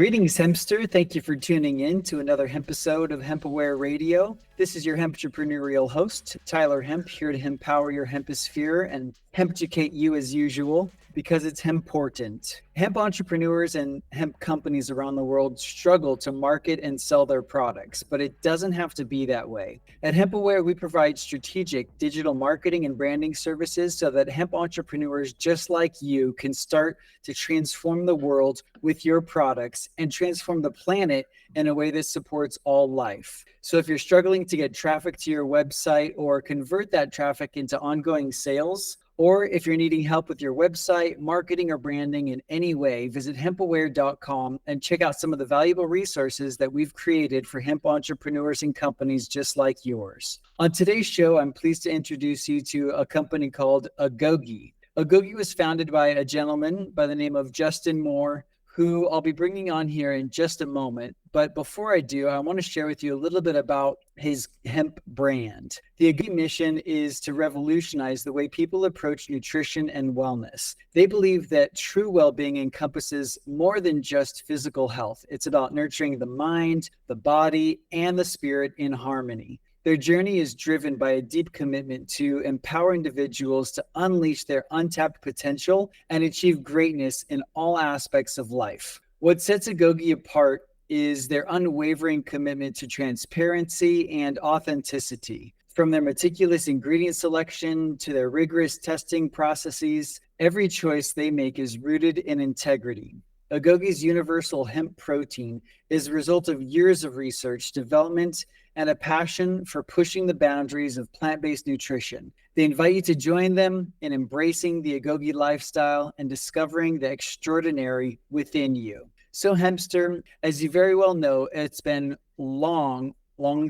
Greetings, Hempster. Thank you for tuning in to another Hempisode of HempAware Radio. This is your hemp-entrepreneurial host, Tyler Hemp, here to empower your hemposphere and hemp-educate you as usual, because it's hemportant. Hemp entrepreneurs and hemp companies around the world struggle to market and sell their products, but it doesn't have to be that way. At HempAware, we provide strategic digital marketing and branding services so that hemp entrepreneurs just like you can start to transform the world with your products and transform the planet in a way that supports all life. So if you're struggling to get traffic to your website or convert that traffic into ongoing sales, or if you're needing help with your website, marketing, or branding in any way, visit HempAware.com and check out some of the valuable resources that we've created for hemp entrepreneurs and companies just like yours. On today's show, I'm pleased to introduce you to a company called Agoge. Agoge was founded by a gentleman by the name of Justin Moore, who I'll be bringing on here in just a moment. But before I do, I want to share with you a little bit about his hemp brand. The Agoge mission is to revolutionize the way people approach nutrition and wellness. They believe that true well-being encompasses more than just physical health. It's about nurturing the mind, the body, and the spirit in harmony. Their journey is driven by a deep commitment to empower individuals to unleash their untapped potential and achieve greatness in all aspects of life. What sets Agoge apart is their unwavering commitment to transparency and authenticity. From their meticulous ingredient selection to their rigorous testing processes, every choice they make is rooted in integrity. Agoge's universal hemp protein is the result of years of research, development, and a passion for pushing the boundaries of plant-based nutrition. They invite you to join them in embracing the Agoge lifestyle and discovering the extraordinary within you. So Hempster, as you very well know, it's been long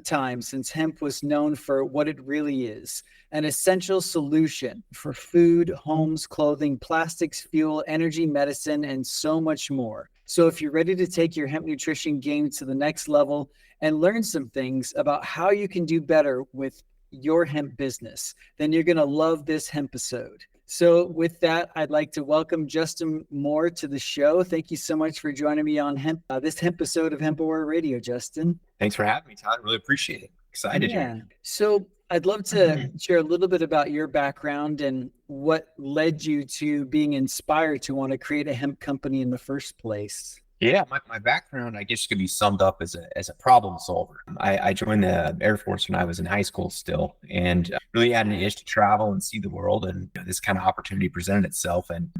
time since hemp was known for what it really is, an essential solution for food, homes, clothing, plastics, fuel, energy, medicine, and so much more. So if you're ready to take your hemp nutrition game to the next level and learn some things about how you can do better with your hemp business, then you're going to love this hempisode. So with that, I'd like to welcome Justin Moore to the show. Thank you so much for joining me on this hempisode of HempAware Radio, Justin. Thanks for having me, Todd. Really appreciate it. Excited here. So I'd love to share a little bit about your background and what led you to being inspired to want to create a hemp company in the first place. Yeah, my background, I guess, could be summed up as a problem solver. I joined the Air Force when I was in high school still, and really had an itch to travel and see the world. And this kind of opportunity presented itself. And,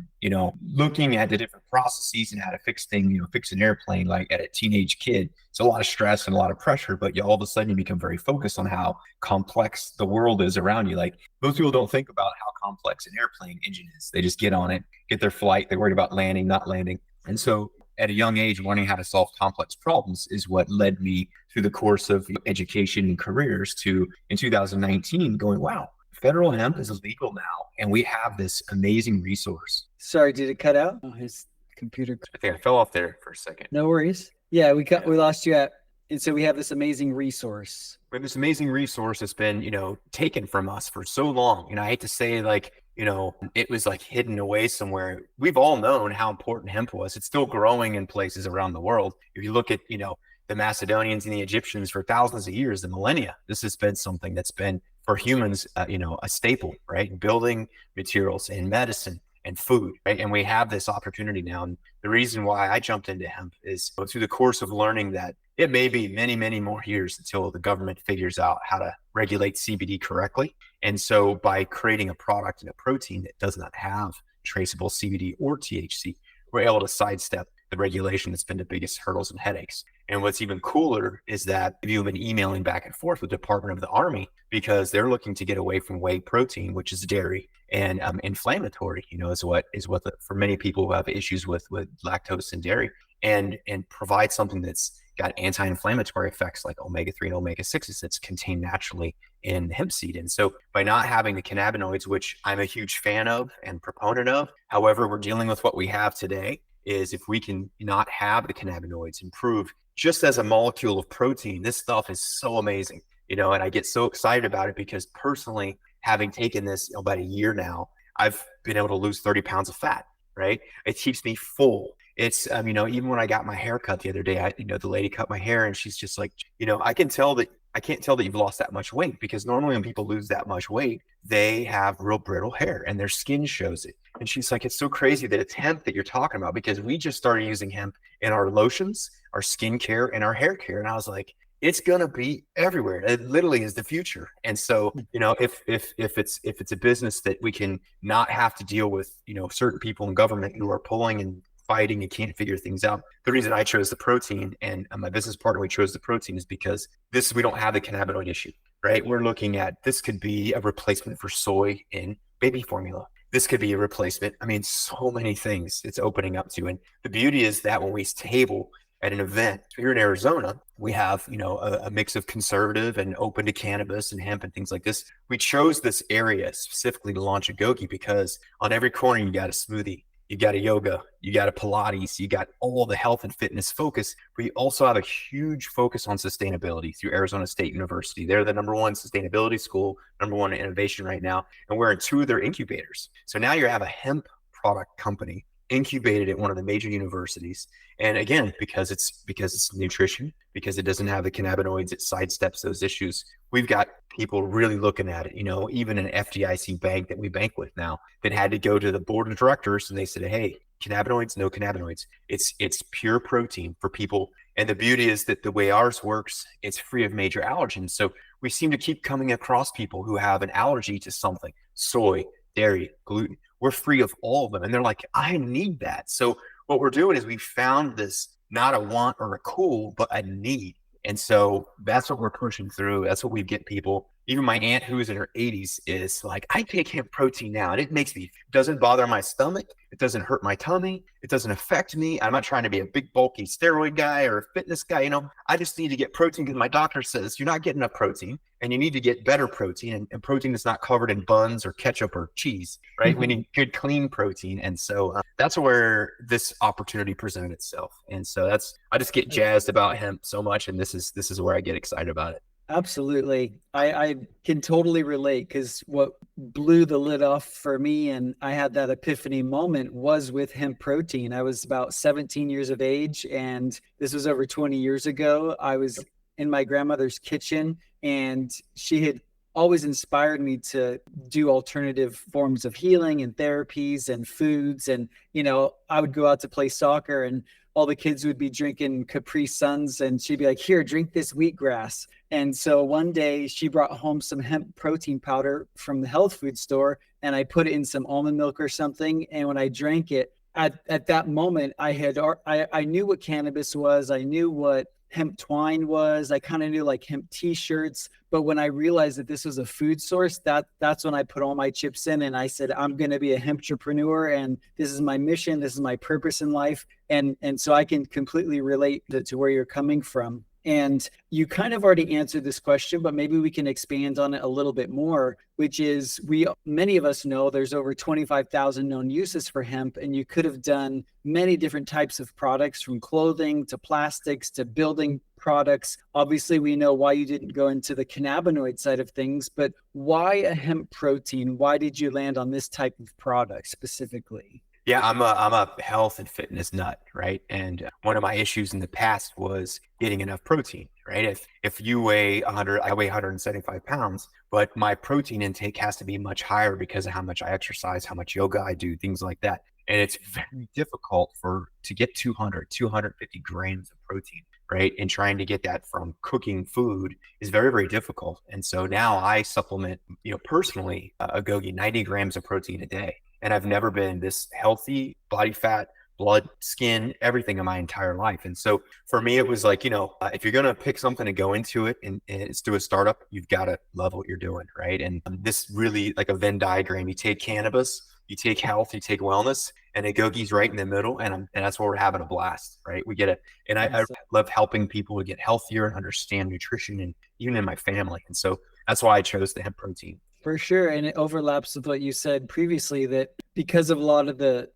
looking at the different processes and how to fix things, fix an airplane, like at a teenage kid, it's a lot of stress and a lot of pressure, but all of a sudden you become very focused on how complex the world is around you. Like most people don't think about how complex an airplane engine is. They just get on it, get their flight. They're worried about landing, not landing. And so at a young age, learning how to solve complex problems is what led me through the course of education and careers to, in 2019, going, wow, federal hemp is illegal now. And we have this amazing resource. Sorry, did it cut out? Oh, his computer. I think I fell off there for a second. No worries. Yeah, we lost you and so we have this amazing resource. We have this amazing resource that's been, taken from us for so long. I hate to say it was like hidden away somewhere. We've all known how important hemp was. It's still growing in places around the world. If you look at, the Macedonians and the Egyptians for thousands of years, the millennia, this has been something that's been for humans, a staple, right? Building materials and medicine and food, right? And we have this opportunity now. And the reason why I jumped into hemp is through the course of learning that it may be many, many more years until the government figures out how to regulate CBD correctly. And so by creating a product and a protein that does not have traceable CBD or THC, we're able to sidestep the regulation that's been the biggest hurdles and headaches. And what's even cooler is that you've been emailing back and forth with the Department of the Army because they're looking to get away from whey protein, which is dairy and inflammatory, for many people who have issues with lactose and dairy, and provide something that's got anti-inflammatory effects like omega-3 and omega-6s that's contained naturally in hemp seed. And so by not having the cannabinoids, which I'm a huge fan of and proponent of, however, we're dealing with what we have today, is if we can not have the cannabinoids improve just as a molecule of protein, this stuff is so amazing, and I get so excited about it because personally, having taken this about a year now, I've been able to lose 30 pounds of fat, right? It keeps me full. It's, even when I got my hair cut the other day, the lady cut my hair and she's just like, I can't tell that you've lost that much weight, because normally when people lose that much weight, they have real brittle hair and their skin shows it. And she's like, it's so crazy that it's hemp that you're talking about, because we just started using hemp in our lotions, our skincare, and our hair care. And I was like, it's going to be everywhere. It literally is the future. And so, if it's a business that we can not have to deal with, certain people in government who are pulling and fighting and can't figure things out. The reason I chose the protein, and my business partner, we chose the protein, is because we don't have the cannabinoid issue, right? We're looking at, this could be a replacement for soy in baby formula. This could be a replacement. I mean, so many things it's opening up to. And the beauty is that when we table at an event here in Arizona, we have, a mix of conservative and open to cannabis and hemp and things like this. We chose this area specifically to launch Agoge because on every corner, you got a smoothie, you got a yoga, you got a Pilates, you got all the health and fitness focus. We also have a huge focus on sustainability through Arizona State University. They're the #1 sustainability school, #1 innovation right now. And we're in 2 of their incubators. So now you have a hemp product company incubated at one of the major universities. And again, because it's nutrition, because it doesn't have the cannabinoids, it sidesteps those issues. We've got people really looking at it, even an FDIC bank that we bank with now that had to go to the board of directors and they said, hey, cannabinoids, no cannabinoids. It's pure protein for people. And the beauty is that the way ours works, it's free of major allergens. So we seem to keep coming across people who have an allergy to something, soy, dairy, gluten. We're free of all of them. And they're like, I need that. So what we're doing is we found this, not a want or a cool, but a need. And so that's what we're pushing through. That's what we get people. Even my aunt, who's in her 80s, is like, I take hemp protein now, and it doesn't bother my stomach. It doesn't hurt my tummy. It doesn't affect me. I'm not trying to be a big, bulky steroid guy or a fitness guy. I just need to get protein because my doctor says you're not getting enough protein and you need to get better protein, and protein that's not covered in buns or ketchup or cheese, right? We need good, clean protein. And so that's where this opportunity presented itself. And so I just get jazzed about hemp so much. And this is where I get excited about it. Absolutely. I can totally relate, because what blew the lid off for me, and I had that epiphany moment, was with hemp protein. I was about 17 years of age, and this was over 20 years ago. I was in my grandmother's kitchen, and she had always inspired me to do alternative forms of healing and therapies and foods. And, I would go out to play soccer and all the kids would be drinking Capri Suns, and she'd be like, here, drink this wheatgrass. And so one day she brought home some hemp protein powder from the health food store, and I put it in some almond milk or something. And when I drank it, at that moment, I knew what cannabis was. I knew what hemp twine was. I kind of knew like hemp t-shirts, but when I realized that this was a food source, that's when I put all my chips in, and I said, I'm going to be a hemp-entrepreneur, and this is my mission. This is my purpose in life. And so I can completely relate to where you're coming from. And you kind of already answered this question, but maybe we can expand on it a little bit more, which is many of us know there's over 25,000 known uses for hemp, and you could have done many different types of products, from clothing to plastics to building products. Obviously, we know why you didn't go into the cannabinoid side of things, but why a hemp protein? Why did you land on this type of product specifically? Yeah, I'm a health and fitness nut, right? And one of my issues in the past was getting enough protein, right? If you weigh 100, I weigh 175 pounds, but my protein intake has to be much higher because of how much I exercise, how much yoga I do, things like that. And it's very difficult to get 250 grams of protein, right? And trying to get that from cooking food is very, very difficult. And so now I supplement, personally, Agoge 90 grams of protein a day. And I've never been this healthy, body fat, blood, skin, everything in my entire life. And so for me, it was like, if you're going to pick something to go into it and it's through a startup, you've got to love what you're doing, right? And this really like a Venn diagram. You take cannabis, you take health, you take wellness, and Agoge's right in the middle. And that's where we're having a blast, right? We get it. And I love helping people to get healthier and understand nutrition, and even in my family. And so that's why I chose the hemp protein. For sure. And it overlaps with what you said previously, that because of a lot of the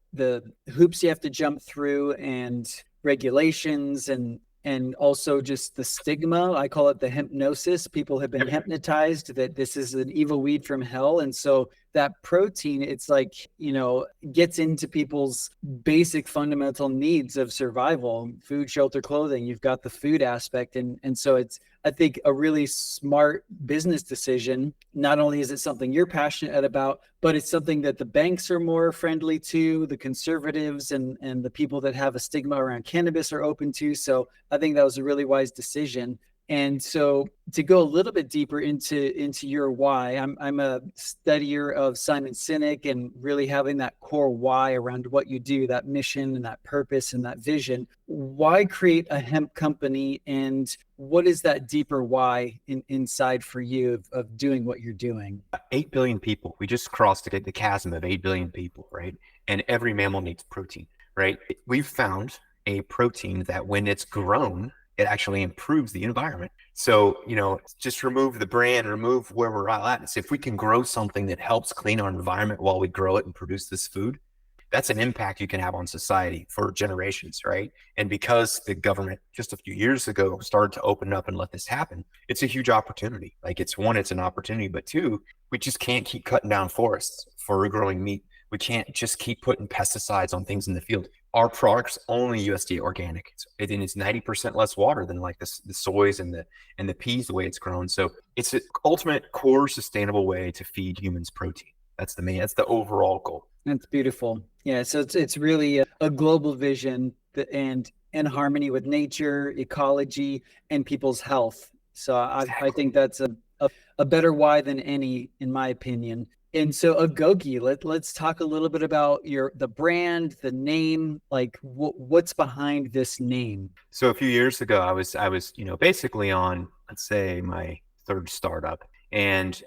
hoops you have to jump through and regulations and also just the stigma, I call it the hypnosis. People have been hypnotized that this is an evil weed from hell. And so that protein, it's like, gets into people's basic fundamental needs of survival, food, shelter, clothing. You've got the food aspect. And so it's, I think, a really smart business decision. Not only is it something you're passionate about, but it's something that the banks are more friendly to, the conservatives and the people that have a stigma around cannabis are open to. So I think that was a really wise decision. And so to go a little bit deeper into your why, I'm a studier of Simon Sinek, and really having that core why around what you do, that mission and that purpose and that vision. Why create a hemp company, and what is that deeper why inside for you of doing what you're doing? 8 billion people. We just crossed the chasm of 8 billion people, right? And every mammal needs protein, right? We've found a protein that when it's grown, it actually improves the environment. So, just remove the brand, remove where we're at. And so if we can grow something that helps clean our environment while we grow it and produce this food, that's an impact you can have on society for generations, right? And because the government just a few years ago started to open up and let this happen, it's a huge opportunity. Like it's an opportunity, but two, we just can't keep cutting down forests for growing meat. We can't just keep putting pesticides on things in the field. Our product's only USDA organic. It's 90% less water than like the soys and the peas, the way it's grown. So it's an ultimate core sustainable way to feed humans protein. That's the overall goal. That's beautiful. Yeah. So it's really a global vision and in harmony with nature, ecology, and people's health. So I think that's a better why than any, in my opinion. And so Agoge, let's talk a little bit about the brand, the name, like what's behind this name. So a few years ago, I was basically on, let's say, my third startup, and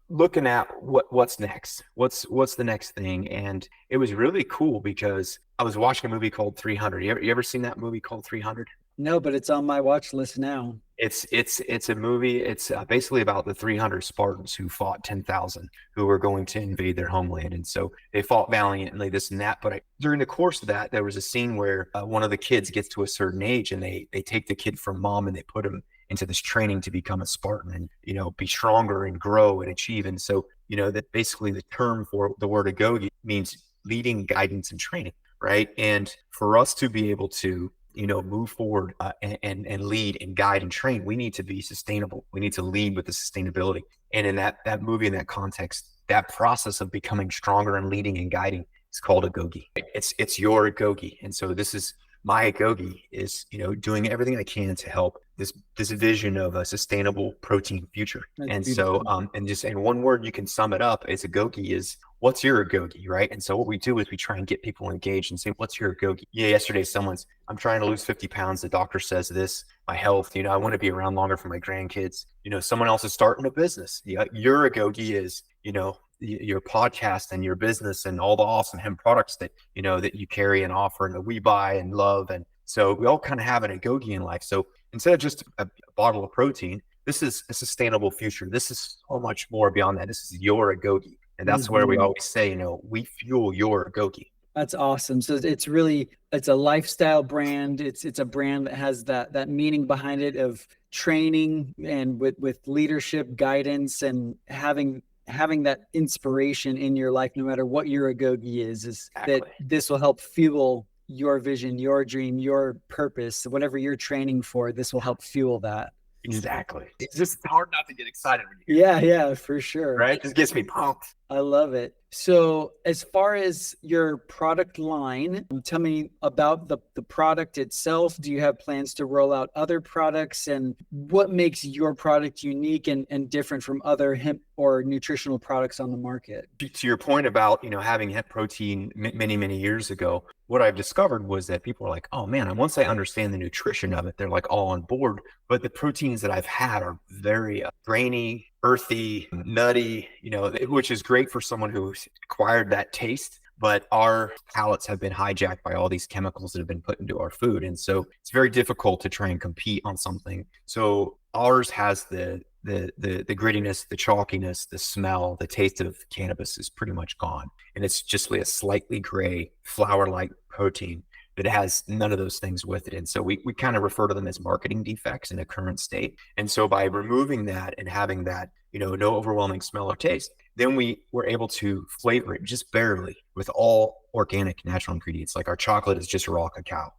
looking at what's next, what's the next thing, and it was really cool because I was watching a movie called 300. You ever seen that movie called 300? No, but it's on my watch list now. It's a movie. It's basically about the 300 Spartans who fought 10,000 who were going to invade their homeland. And so they fought valiantly, this and that. But during the course of that, there was a scene where one of the kids gets to a certain age, and they take the kid from mom and they put him into this training to become a Spartan and, be stronger and grow and achieve. And so, that basically the term for the word Agoge means leading, guidance, and training, right? And for us to be able to move forward and lead and guide and train, we need to be sustainable. We need to lead with the sustainability. And in that movie, in that context, that process of becoming stronger and leading and guiding is called Agoge. It's your Agoge. And so this is my Agoge is, doing everything I can to help this vision of a sustainable protein future. That's and beautiful. So, and one word you can sum it up is Agoge is, what's your Agoge, right? And so what we do is we try and get people engaged and say, what's your Agoge? Yeah, yesterday I'm trying to lose 50 pounds. The doctor says this, my health, I want to be around longer for my grandkids. Someone else is starting a business. Yeah, your Agoge is, your podcast and your business and all the awesome hemp products that, that you carry and offer and that we buy and love. And so we all kind of have an Agoge in life. So instead of just a bottle of protein, this is a sustainable future. This is so much more beyond that. This is your Agoge. And that's where we always say, we fuel your Agoge. That's awesome. So it's a lifestyle brand. It's a brand that has that meaning behind it of training and with leadership, guidance, and having that inspiration in your life, no matter what your Agoge is exactly. That this will help fuel your vision, your dream, your purpose, whatever you're training for. This will help fuel that. Exactly. It's just hard not to get excited when you hear Yeah, for sure. Right? It just gets me pumped. I love it. So as far as your product line, tell me about the product itself. Do you have plans to roll out other products, and what makes your product unique and different from other hemp or nutritional products on the market? To your point about, having hemp protein many, many years ago, what I've discovered was that people are like, oh man, once I understand the nutrition of it, they're like all on board. But the proteins that I've had are very grainy, earthy, nutty, which is great for someone who's acquired that taste. But our palates have been hijacked by all these chemicals that have been put into our food. And so it's very difficult to try and compete on something. So ours has the grittiness, the chalkiness, the smell, the taste of cannabis is pretty much gone. And it's just a slightly gray flour-like protein that has none of those things with it. And so we kind of refer to them as marketing defects in a current state. And so by removing that and having that, no overwhelming smell or taste, Then we were able to flavor it just barely with all organic natural ingredients. Like our chocolate is just raw cacao.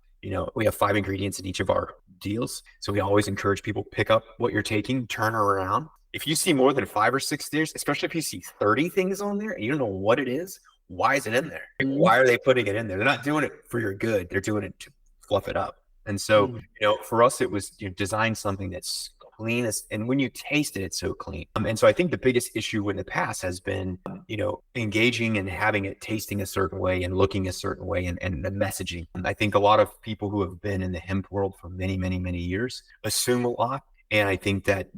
We have 5 ingredients in each of our deals. So we always encourage people, pick up what you're taking, turn around. If you see more than 5 or 6 things, especially if you see 30 things on there and you don't know what it is, why is it in there? Why are they putting it in there? They're not doing it for your good. They're doing it to fluff it up. And so, for us, it was design something that's cleanest, and when you taste it, it's so clean. And so I think the biggest issue in the past has been, engaging and having it tasting a certain way and looking a certain way, and the messaging. And I think a lot of people who have been in the hemp world for many, many, many years assume a lot. And I think that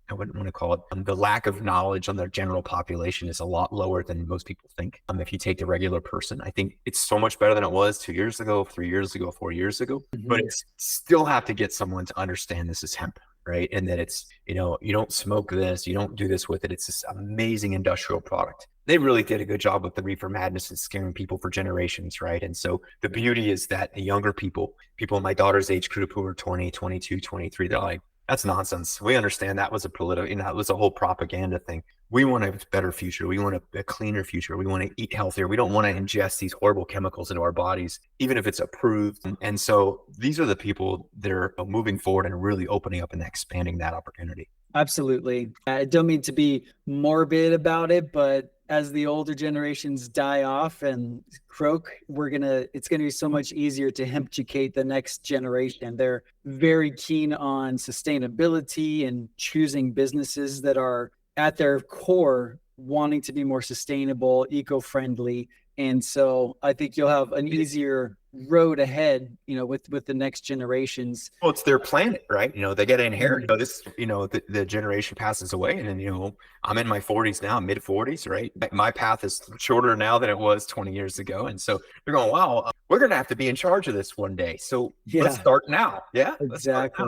I wouldn't want to call it the lack of knowledge on the general population is a lot lower than most people think. If you take the regular person, I think it's so much better than it was 2 years ago, 3 years ago, 4 years ago, but it's still have to get someone to understand this is hemp, right? And that it's, you don't smoke this, you don't do this with it. It's this amazing industrial product. They really did a good job with the reefer madness and scaring people for generations, right? And so the beauty is that the younger people in my daughter's age group who are 20, 22, 23, they're like, that's nonsense. We understand that was a political, that was a whole propaganda thing. We want a better future. We want a cleaner future. We want to eat healthier. We don't want to ingest these horrible chemicals into our bodies, even if it's approved. And so these are the people that are moving forward and really opening up and expanding that opportunity. Absolutely. I don't mean to be morbid about it, but as the older generations die off and croak, it's gonna be so much easier to hemp-educate the next generation. They're very keen on sustainability and choosing businesses that are at their core wanting to be more sustainable, eco-friendly. And so I think you'll have an easier road ahead, with the next generations. Well, it's their planet, right? They get to inherit this, the generation passes away. And then, I'm in my 40s now, mid 40s, right? My path is shorter now than it was 20 years ago. And so they're going, wow, we're going to have to be in charge of this one day. So let's start now. Yeah, exactly.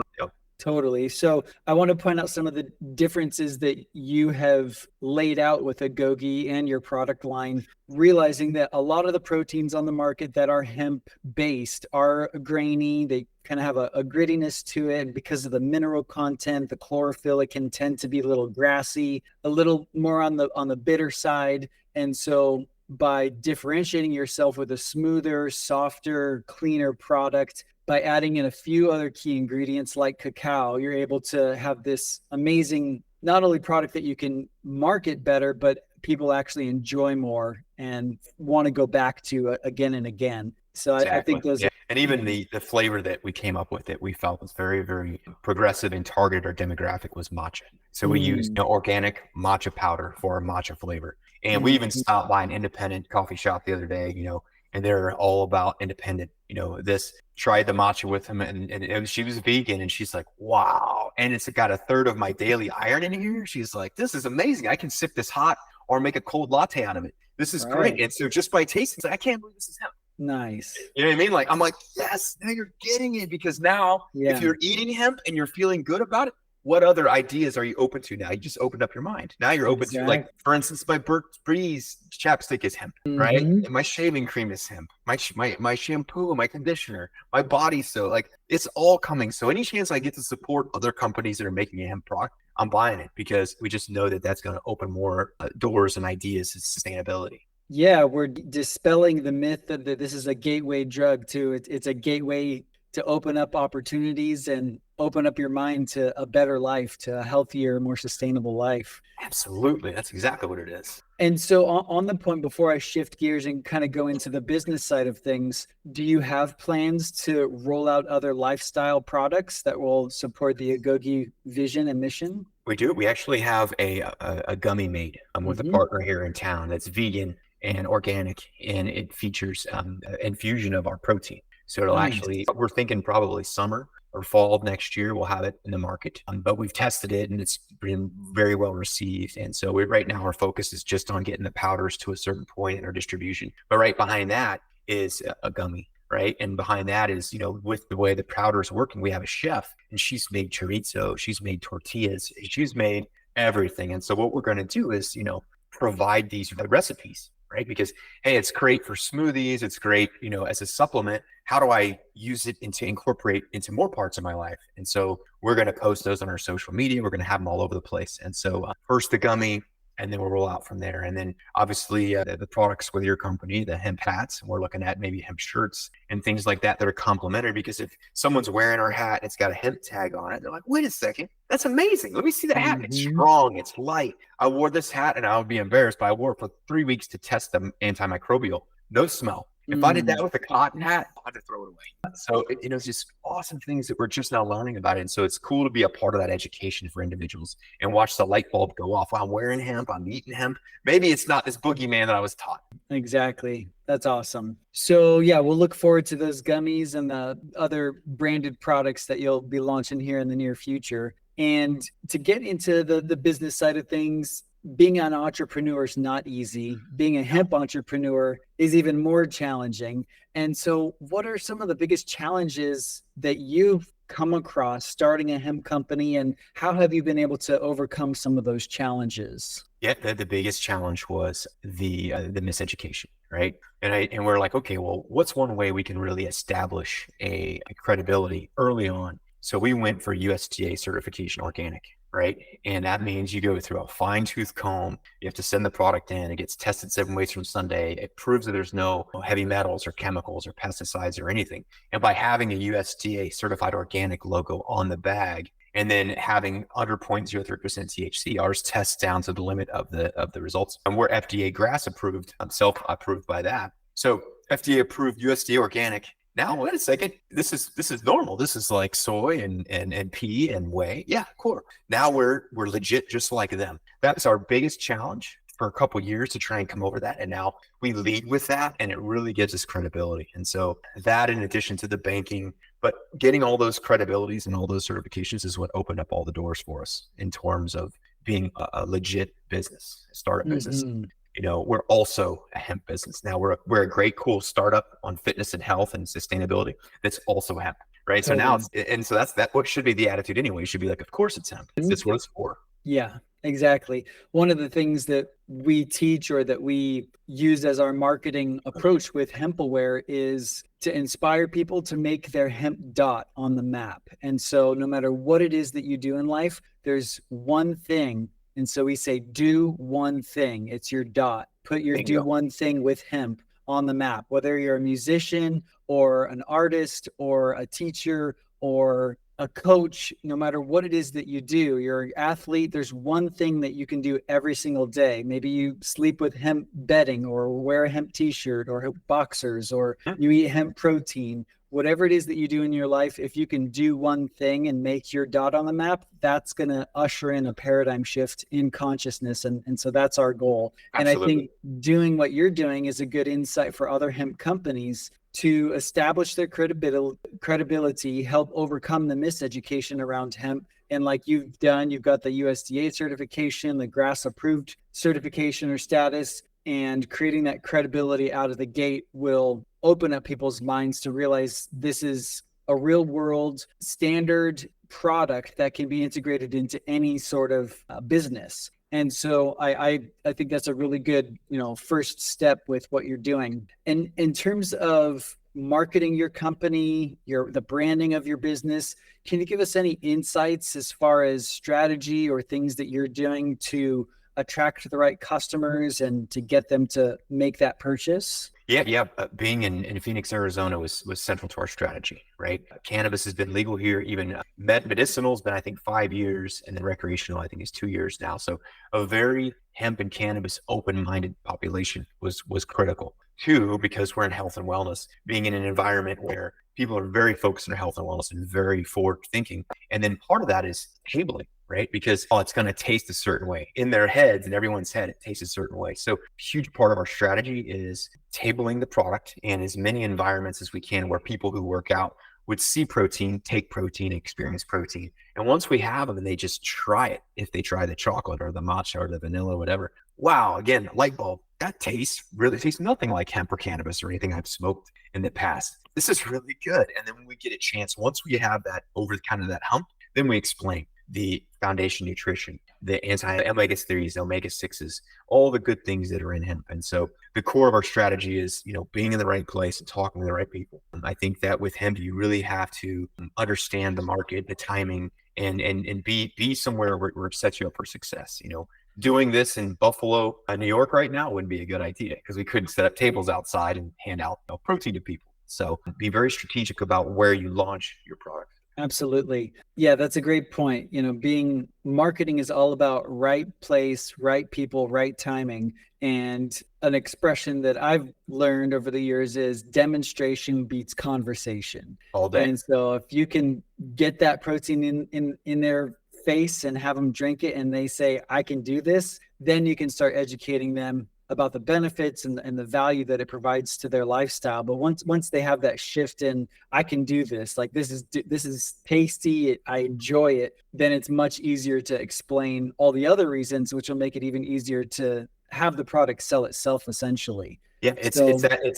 Totally. So I want to point out some of the differences that you have laid out with Agoge and your product line, realizing that a lot of the proteins on the market that are hemp based are grainy. They kind of have a grittiness to it. And because of the mineral content, the chlorophyll, it can tend to be a little grassy, a little more on the bitter side. And so by differentiating yourself with a smoother, softer, cleaner product, by adding in a few other key ingredients like cacao, you're able to have this amazing, not only product that you can market better, but people actually enjoy more and want to go back to again and again. So exactly. I think those and even the flavor that we came up with that we felt was very, very progressive and targeted our demographic was matcha. So we used organic matcha powder for our matcha flavor. And we even stopped by an independent coffee shop the other day, and they're all about independent, tried the matcha with him, and she was vegan, and she's like, wow. And it's got a third of my daily iron in here. She's like, this is amazing. I can sip this hot or make a cold latte out of it. This is great. And so just by tasting, I can't believe this is hemp. Nice. You know what I mean? Like, I'm like, yes, now you're getting it, because now if you're eating hemp and you're feeling good about it, what other ideas are you open to now? You just opened up your mind. Now you're open to, like, for instance, my Burt's Breeze chapstick is hemp, right? And my shaving cream is hemp. My shampoo, my conditioner, my body soap, like, it's all coming. So any chance I get to support other companies that are making a hemp product, I'm buying it, because we just know that that's going to open more doors and ideas to sustainability. Yeah, we're dispelling the myth that this is a gateway drug too. It's a gateway to open up opportunities and open up your mind to a better life, to a healthier, more sustainable life. Absolutely. That's exactly what it is. And so on the point, before I shift gears and kind of go into the business side of things, do you have plans to roll out other lifestyle products that will support the Agoge vision and mission? We do. We actually have a gummy made with a partner here in town that's vegan and organic, and it features infusion of our protein. So it'll actually, we're thinking probably summer or fall of next year, we'll have it in the market. But we've tested it and it's been very well received. And so right now our focus is just on getting the powders to a certain point in our distribution. But right behind that is a gummy, right? And behind that is, with the way the powder is working, we have a chef, and she's made chorizo, she's made tortillas, she's made everything. And so what we're going to do is, provide these recipes, right? Because, hey, it's great for smoothies. It's great, as a supplement. How do I use it to incorporate into more parts of my life? And so we're going to post those on our social media. We're going to have them all over the place. And so first the gummy, and then we'll roll out from there. And then obviously the products with your company, the hemp hats, we're looking at maybe hemp shirts and things like that are complementary, because if someone's wearing our hat and it's got a hemp tag on it, they're like, wait a second, that's amazing. Let me see the hat. It's strong. It's light. I wore this hat and I would be embarrassed, but I wore it for 3 weeks to test the antimicrobial. No smell. If I did that with a cotton hat, I'd have to throw it away. So, it's just awesome things that we're just now learning about it. And so it's cool to be a part of that education for individuals and watch the light bulb go off. Well, I'm wearing hemp, I'm eating hemp. Maybe it's not this boogeyman that I was taught. Exactly. That's awesome. So yeah, we'll look forward to those gummies and the other branded products that you'll be launching here in the near future. And to get into the business side of things, being an entrepreneur is not easy. Being a hemp entrepreneur is even more challenging. And so what are some of the biggest challenges that you've come across starting a hemp company, and how have you been able to overcome some of those challenges? Yeah, the biggest challenge was the miseducation, right? And we're like, okay, well, what's one way we can really establish a credibility early on? So we went for USDA certification organic, right? And that means you go through a fine tooth comb. You have to send the product in. It gets tested 7 ways from Sunday. It proves that there's no heavy metals or chemicals or pesticides or anything. And by having a USDA certified organic logo on the bag, and then having under 0.03% THC, ours tests down to the limit of the results. And we're FDA GRAS approved, self-approved by that. So FDA approved USDA organic. Now, wait a second. This is normal. This is like soy and pea and whey. Yeah, cool. Now we're legit just like them. That's our biggest challenge for a couple of years, to try and come over that. And now we lead with that, and it really gives us credibility. And so that, in addition to the banking, but getting all those credibilities and all those certifications is what opened up all the doors for us in terms of being a legit business, a startup business. We're also a hemp business. Now we're a great, cool startup on fitness and health and sustainability that's also hemp, right? So now that's what should be the attitude anyway. It should be like, of course it's hemp. It's what it's for. Yeah, exactly. One of the things that we teach, or that we use as our marketing approach with HempAware, is to inspire people to make their hemp dot on the map. And so no matter what it is that you do in life, there's one thing. And so we say, do one thing. It's your dot. Put your do one thing with hemp on the map, whether you're a musician or an artist or a teacher or a coach. No matter what it is that you do, you're an athlete, there's one thing that you can do every single day. Maybe you sleep with hemp bedding, or wear a hemp t-shirt, or boxers, or you eat hemp protein. Whatever it is that you do in your life, if you can do one thing and make your dot on the map, that's going to usher in a paradigm shift in consciousness. And so that's our goal. Absolutely. And I think doing what you're doing is a good insight for other hemp companies to establish their credibility, help overcome the miseducation around hemp. And like you've done, you've got the USDA certification, the GRAS approved certification or status, and creating that credibility out of the gate will open up people's minds to realize this is a real world standard product that can be integrated into any sort of business. And so I think that's a really good, first step with what you're doing. And in terms of marketing your company, the branding of your business, can you give us any insights as far as strategy or things that you're doing to attract the right customers and to get them to make that purchase? Yeah. Being in Phoenix, Arizona was central to our strategy, right? Cannabis has been legal here. Even medicinal has been, I think, 5 years, and then recreational, I think, is 2 years now. So a very hemp and cannabis open-minded population was critical. Two, because we're in health and wellness, being in an environment where people are very focused on their health and wellness and very forward thinking. And then part of that is tabling, right? Because it's going to taste a certain way in their heads, in everyone's head, it tastes a certain way. So a huge part of our strategy is tabling the product in as many environments as we can where people who work out would see protein, take protein, experience protein. And once we have them and they just try it, if they try the chocolate or the matcha or the vanilla, whatever, wow, again, light bulb, that really tastes nothing like hemp or cannabis or anything I've smoked in the past. This is really good. And then when we get a chance, once we have that over kind of that hump, then we explain the foundation nutrition, the anti-omega-3s, omega-6s, all the good things that are in hemp. And so the core of our strategy is, being in the right place and talking to the right people. I think that with hemp, you really have to understand the market, the timing, and be somewhere where it sets you up for success. doing this in Buffalo, New York right now wouldn't be a good idea because we couldn't set up tables outside and hand out protein to people. So be very strategic about where you launch your product. Absolutely. Yeah, that's a great point. Being marketing is all about right place, right people, right timing. And an expression that I've learned over the years is demonstration beats conversation. All day. And so if you can get that protein in their face and have them drink it and they say, I can do this, then you can start educating them about the benefits and the value that it provides to their lifestyle. But once they have that shift in, I can do this, like this is tasty, I enjoy it, then it's much easier to explain all the other reasons, which will make it even easier to have the product sell itself essentially. Yeah, it's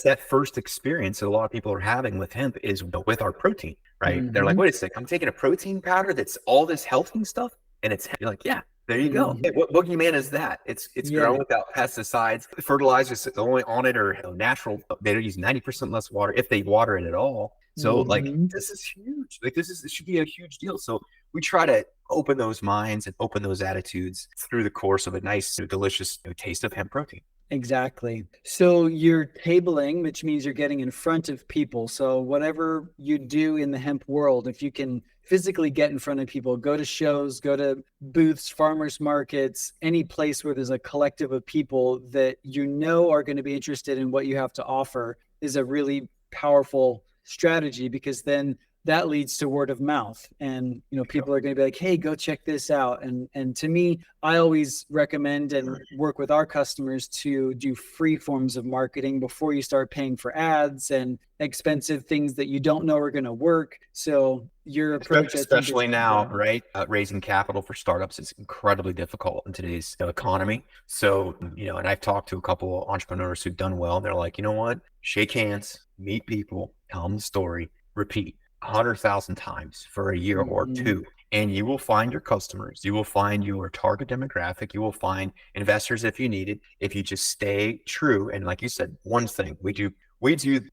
that first experience that a lot of people are having with hemp is with our protein, right? They're like, wait a sec, I'm taking a protein powder that's all this healthy stuff, and you're like, yeah, there you go. Hey, what boogeyman is that? It's grown without pesticides. The fertilizers only on it are natural. They use 90% less water if they water it at all. So this is huge. This should be a huge deal. So we try to open those minds and open those attitudes through the course of a nice, delicious taste of hemp protein. Exactly. So you're tabling, which means you're getting in front of people. So whatever you do in the hemp world, if you can physically get in front of people, go to shows, go to booths, farmers markets, any place where there's a collective of people that are going to be interested in what you have to offer, is a really powerful strategy, because then that leads to word of mouth, and people are going to be like, hey, go check this out. And to me, I always recommend and work with our customers to do free forms of marketing before you start paying for ads and expensive things that you don't know are going to work. So your approach, especially now, right? Raising capital for startups is incredibly difficult in today's economy. So, and I've talked to a couple of entrepreneurs who've done well. They're like, you know what? Shake hands, meet people, tell them the story, repeat 100,000 times for a year or two, and you will find your customers. You will find your target demographic. You will find investors if you need it. If you just stay true. And like you said, one thing we do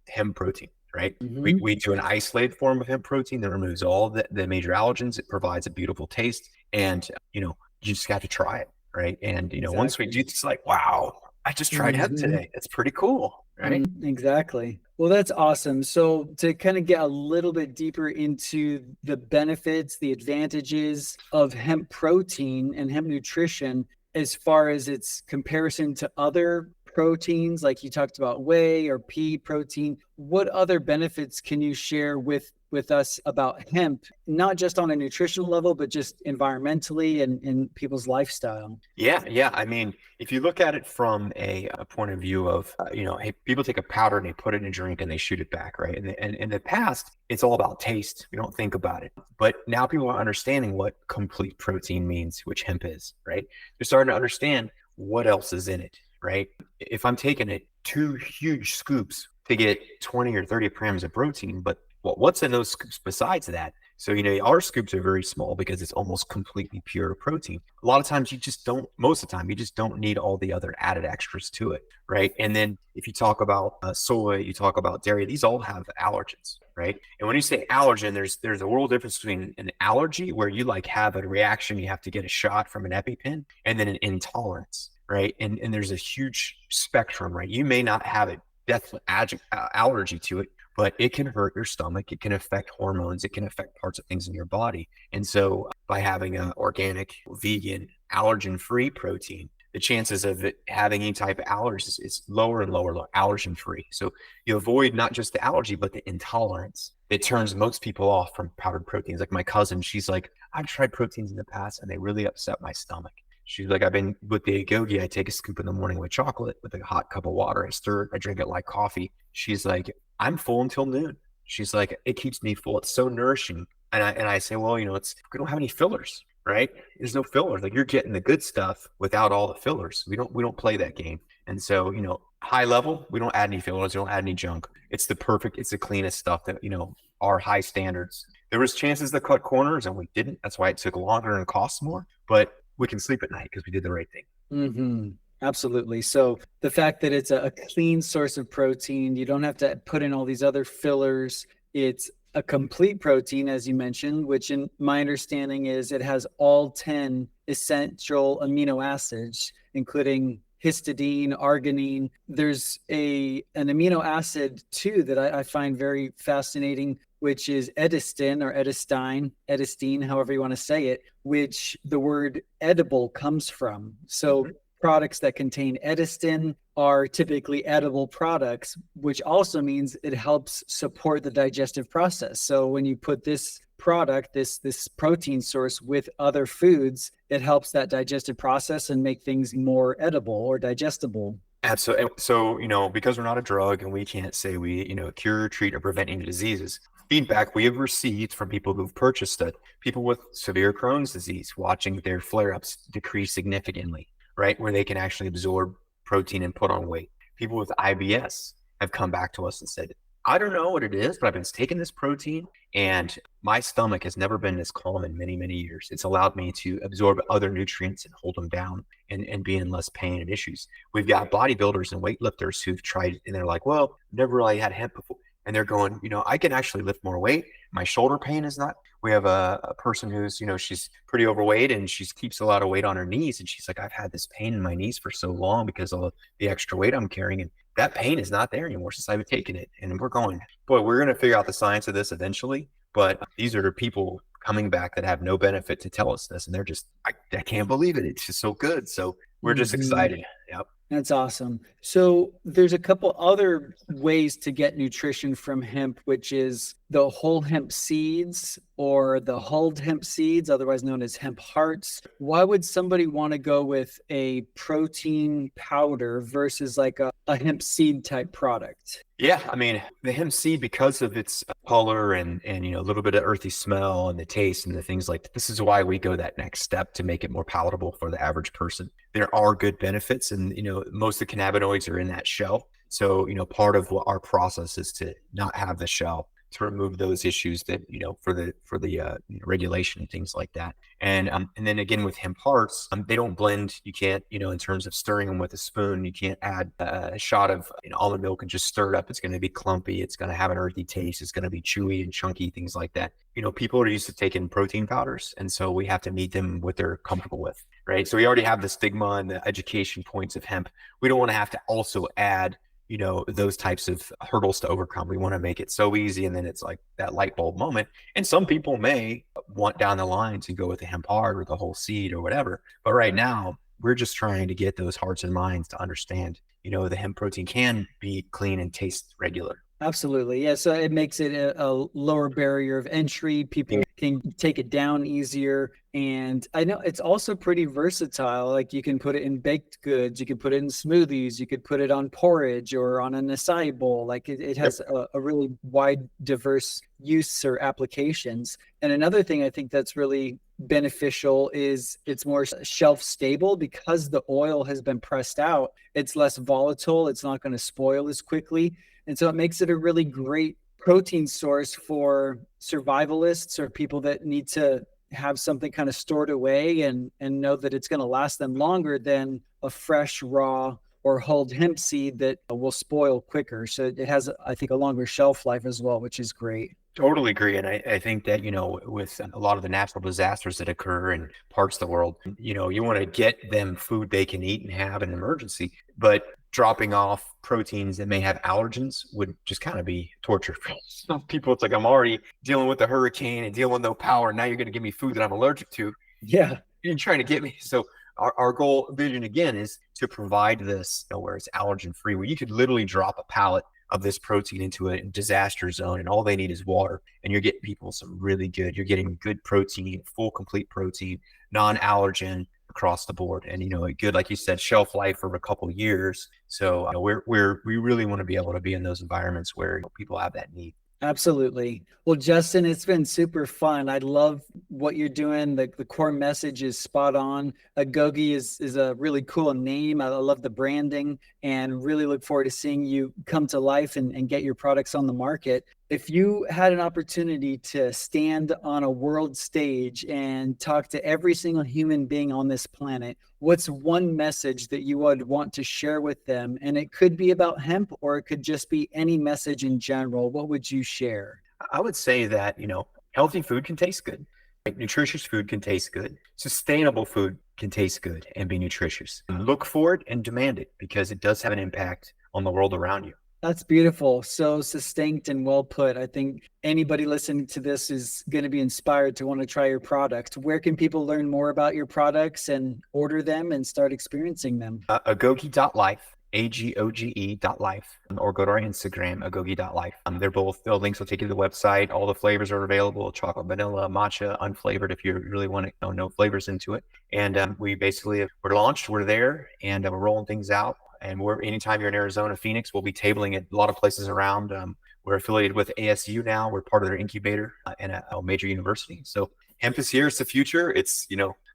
hemp protein, right? We do an isolated form of hemp protein that removes all the major allergens. It provides a beautiful taste, and you just have to try it, right? And once we do, it's like, wow, I just tried hemp today. It's pretty cool, right? Exactly. Well, that's awesome. So to kind of get a little bit deeper into the benefits, the advantages of hemp protein and hemp nutrition, as far as its comparison to other proteins, like you talked about whey or pea protein, what other benefits can you share with us about hemp, not just on a nutritional level, but just environmentally and in people's lifestyle? Yeah. I mean, if you look at it from a point of view of, hey, people take a powder and they put it in a drink and they shoot it back, right? And in the past, it's all about taste. We don't think about it. But now people are understanding what complete protein means, which hemp is, right? They're starting to understand what else is in it, right? If I'm taking it 2 huge scoops to get 20 or 30 grams of protein, but what's in those scoops besides that? So, our scoops are very small because it's almost completely pure protein. A lot of times most of the time, you just don't need all the other added extras to it, right? And then if you talk about soy, you talk about dairy, these all have allergens, right? And when you say allergen, there's a world difference between an allergy, where you have a reaction, you have to get a shot from an EpiPen, and then an intolerance, right? And there's a huge spectrum, right? You may not have a deathly allergy to it, but it can hurt your stomach. It can affect hormones. It can affect parts of things in your body. And so by having an organic, vegan, allergen-free protein, the chances of it having any type of allergies is lower and lower, allergen-free. So you avoid not just the allergy, but the intolerance. It turns most people off from powdered proteins. Like my cousin, she's like, I've tried proteins in the past and they really upset my stomach. She's like, I've been with the Agoge. I take a scoop in the morning with chocolate with a hot cup of water. I stir it. I drink it like coffee. She's like, I'm full until noon. She's like, it keeps me full. It's so nourishing. And I say, well, we don't have any fillers, right? There's no fillers. Like, you're getting the good stuff without all the fillers. We don't play that game. And so, high level, we don't add any fillers. We don't add any junk. It's the cleanest stuff that, are high standards. There was chances to cut corners and we didn't. That's why it took longer and it costs more, but we can sleep at night because we did the right thing. Absolutely. So the fact that it's a clean source of protein, you don't have to put in all these other fillers. It's a complete protein, as you mentioned, which in my understanding is it has all 10 essential amino acids, including histidine, arginine. There's an amino acid too that I find very fascinating, which is edistine, however you want to say it, which the word edible comes from. So products that contain edistin are typically edible products, which also means it helps support the digestive process. So when you put this product, this protein source with other foods, it helps that digestive process and make things more edible or digestible. Absolutely. So, because we're not a drug and we can't say we, cure, treat, or prevent any diseases, feedback we have received from people who've purchased it, people with severe Crohn's disease, watching their flare-ups decrease significantly, right? Where they can actually absorb protein and put on weight. People with IBS have come back to us and said, I don't know what it is, but I've been taking this protein and my stomach has never been this calm in many, many years. It's allowed me to absorb other nutrients and hold them down and be in less pain and issues. We've got bodybuilders and weightlifters who've tried and they're like, well, never really had hemp before. And they're going, I can actually lift more weight. My shoulder pain is not. We have a person who's, she's pretty overweight and she keeps a lot of weight on her knees. And she's like, I've had this pain in my knees for so long because of the extra weight I'm carrying. And that pain is not there anymore since I've taken it. And we're going, boy, we're going to figure out the science of this eventually. But these are people coming back that have no benefit to tell us this. And they're just, I can't believe it. It's just so good. So we're just excited. Yep. That's awesome. So there's a couple other ways to get nutrition from hemp, which is the whole hemp seeds or the hulled hemp seeds, otherwise known as hemp hearts. Why would somebody want to go with a protein powder versus like a hemp seed type product? Yeah, I mean, the hemp seed, because of its color and a little bit of earthy smell and the taste and the things like that, this is why we go that next step to make it more palatable for the average person. There are good benefits, and most of the cannabinoids are in that shell. So part of what our process is to not have the shell, to remove those issues that for the regulation and things like that. And then again with hemp hearts, they don't blend. You can't in terms of stirring them with a spoon, you can't add a shot of almond milk and just stir it up. It's going to be clumpy. It's going to have an earthy taste. It's going to be chewy and chunky, things like that. People are used to taking protein powders, and so we have to meet them what they're comfortable with, right? So we already have the stigma and the education points of hemp. We don't want to have to also add those types of hurdles to overcome. We want to make it so easy. And then it's like that light bulb moment. And some people may want down the line to go with the hemp heart or the whole seed or whatever. But right now, we're just trying to get those hearts and minds to understand, the hemp protein can be clean and taste regular. Absolutely. Yeah. So it makes it a lower barrier of entry. People can take it down easier. And I know it's also pretty versatile. Like you can put it in baked goods, you can put it in smoothies, you could put it on porridge or on an acai bowl. Like it has a really wide, diverse use or applications. And another thing I think that's really beneficial is it's more shelf stable because the oil has been pressed out. It's less volatile. It's not going to spoil as quickly. And so it makes it a really great protein source for survivalists or people that need to have something kind of stored away and know that it's going to last them longer than a fresh, raw, or hulled hemp seed that will spoil quicker. So it has, I think, a longer shelf life as well, which is great. Totally agree. And I think that, with a lot of the natural disasters that occur in parts of the world, you want to get them food they can eat and have in an emergency. But dropping off proteins that may have allergens would just kind of be torture for some people. It's like, I'm already dealing with the hurricane and dealing with no power. Now you're going to give me food that I'm allergic to. Yeah. You're trying to get me. So our goal vision again is to provide this where it's allergen free, where you could literally drop a pallet of this protein into a disaster zone and all they need is water. And you're getting people you're getting good protein, full complete protein, non-allergen across the board. And, good, like you said, shelf life for a couple of years. So we really want to be able to be in those environments where people have that need. Absolutely. Well, Justin, it's been super fun. I love what you're doing. The core message is spot on. Agoge is a really cool name. I love the branding and really look forward to seeing you come to life and get your products on the market. If you had an opportunity to stand on a world stage and talk to every single human being on this planet, what's one message that you would want to share with them? And it could be about hemp or it could just be any message in general. What would you share? I would say that, healthy food can taste good. Right? Nutritious food can taste good. Sustainable food can taste good and be nutritious. Look for it and demand it because it does have an impact on the world around you. That's beautiful. So succinct and well put. I think anybody listening to this is going to be inspired to want to try your product. Where can people learn more about your products and order them and start experiencing them? Agoge.life, AGOGE.life, or go to our Instagram, agoge.life. The links will take you to the website. All the flavors are available: chocolate, vanilla, matcha, unflavored, if you really want to know no flavors into it. And we're launched, we're there, and we're rolling things out. And anytime you're in Arizona, Phoenix, we'll be tabling at a lot of places around. We're affiliated with ASU now. We're part of their incubator and a major university. So hemp is here. It's the future. It's,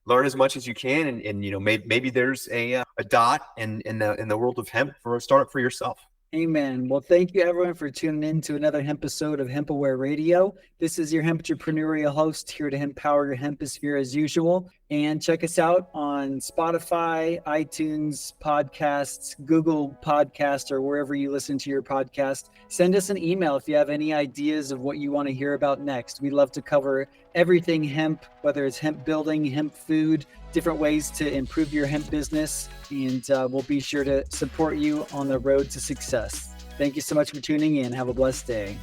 learn as much as you can. And maybe there's a dot in the world of hemp for a startup for yourself. Amen. Well, thank you everyone for tuning in to another hemp episode of HempAware Radio. This is your hemp entrepreneurial host here to empower your hemposphere as usual. And check us out on Spotify, iTunes podcasts, Google Podcasts, or wherever you listen to your podcast. Send us an email if you have any ideas of what you want to hear about next. We love to cover everything hemp, whether it's hemp building, hemp food, different ways to improve your hemp business. And we'll be sure to support you on the road to success. Thank you so much for tuning in. Have a blessed day.